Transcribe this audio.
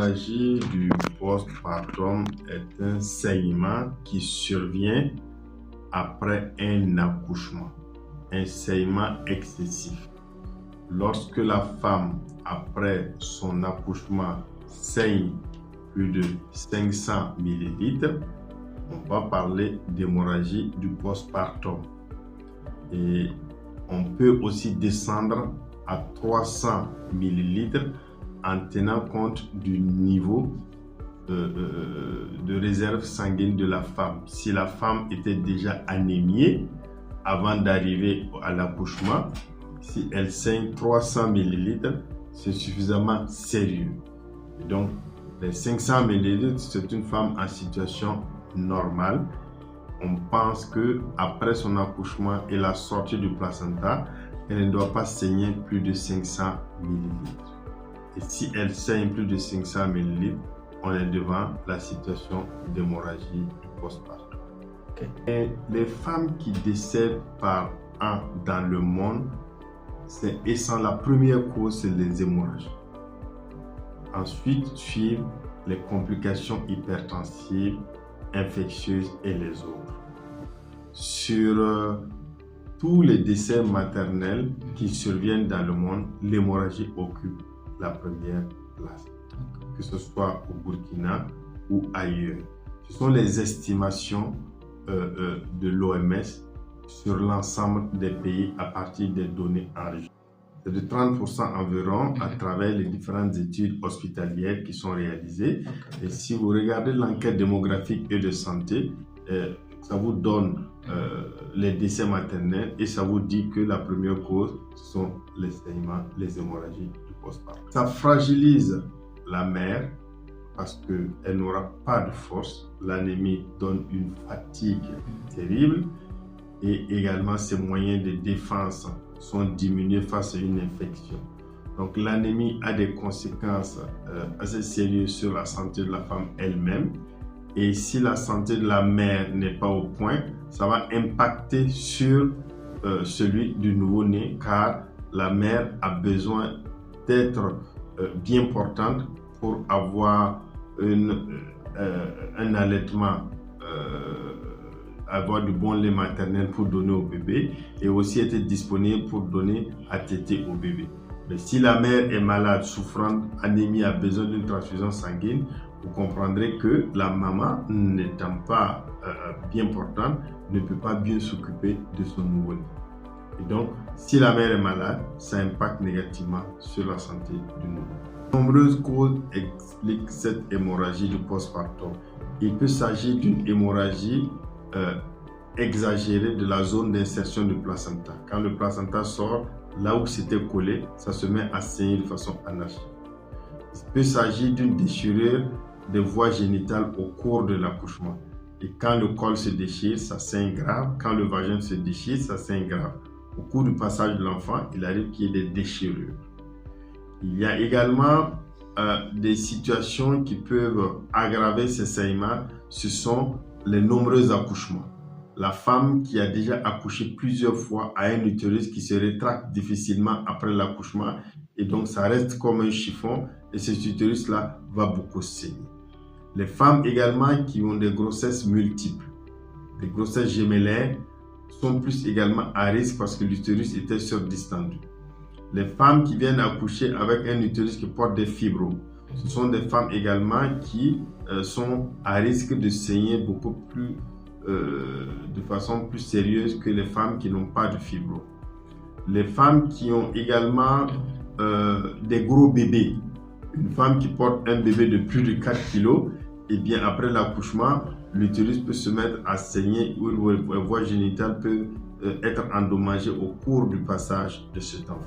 L'hémorragie du postpartum est un saignement qui survient après un accouchement, un saignement excessif. Lorsque la femme, après son accouchement, saigne plus de 500 ml, on va parler d'hémorragie du postpartum. Et on peut aussi descendre à 300 ml en tenant compte du niveau de réserve sanguine de la femme. Si la femme était déjà anémiée avant d'arriver à l'accouchement, si elle saigne 300 ml, c'est suffisamment sérieux. Et donc, les 500 ml, c'est une femme en situation normale. On pense qu'après son accouchement et la sortie du placenta, elle ne doit pas saigner plus de 500 ml. Et si elle saigne plus de 500 ml, on est devant la situation d'hémorragie du postpartum. Okay. Et les femmes qui décèdent par an dans le monde, la première cause, c'est les hémorragies. Ensuite suivent les complications hypertensives, infectieuses et les autres. Sur tous les décès maternels qui surviennent dans le monde, l'hémorragie occupe la première place, que ce soit au Burkina ou ailleurs. Ce sont les estimations de l'OMS sur l'ensemble des pays à partir des données enregistrées. C'est de 30% environ à travers les différentes études hospitalières qui sont réalisées. Et si vous regardez l'enquête démographique et de santé, ça vous donne les décès maternels et ça vous dit que la première cause sont les saignements, les hémorragies du postpartum. Ça fragilise la mère parce qu'elle n'aura pas de force. L'anémie donne une fatigue terrible et également ses moyens de défense sont diminués face à une infection. Donc l'anémie a des conséquences assez sérieuses sur la santé de la femme elle-même. Et si la santé de la mère n'est pas au point, ça va impacter sur celui du nouveau-né, car la mère a besoin d'être bien portante pour avoir un allaitement, avoir du bon lait maternel pour donner au bébé et aussi être disponible pour donner à téter au bébé. Mais si la mère est malade, souffrante, anémie, a besoin d'une transfusion sanguine, vous comprendrez que la maman, n'étant pas bien portante, ne peut pas bien s'occuper de son nouveau-né. Et donc, si la mère est malade, ça impacte négativement sur la santé du nouveau-né. De nombreuses causes expliquent cette hémorragie du postpartum. Il peut s'agir d'une hémorragie exagérée de la zone d'insertion du placenta. Quand le placenta sort, là où c'était collé, ça se met à saigner de façon anarchique. Il peut s'agir d'une déchirure des voies génitales au cours de l'accouchement. Et quand le col se déchire, ça saigne grave. Quand le vagin se déchire, ça saigne grave. Au cours du passage de l'enfant, il arrive qu'il y ait des déchirures. Il y a également des situations qui peuvent aggraver ces saignements. Ce sont les nombreux accouchements. La femme qui a déjà accouché plusieurs fois a un utérus qui se rétracte difficilement après l'accouchement et donc ça reste comme un chiffon et cet utérus-là va beaucoup saigner. Les femmes également qui ont des grossesses multiples, des grossesses gémellaires, sont plus également à risque parce que l'utérus était surdistendu. Les femmes qui viennent accoucher avec un utérus qui porte des fibromes, ce sont des femmes également qui sont à risque de saigner beaucoup plus, de façon plus sérieuse que les femmes qui n'ont pas de fibromes. Les femmes qui ont également des gros bébés, une femme qui porte un bébé de plus de 4 kg, et bien après l'accouchement, l'utérus peut se mettre à saigner ou la voie génitale peut être endommagée au cours du passage de cet enfant.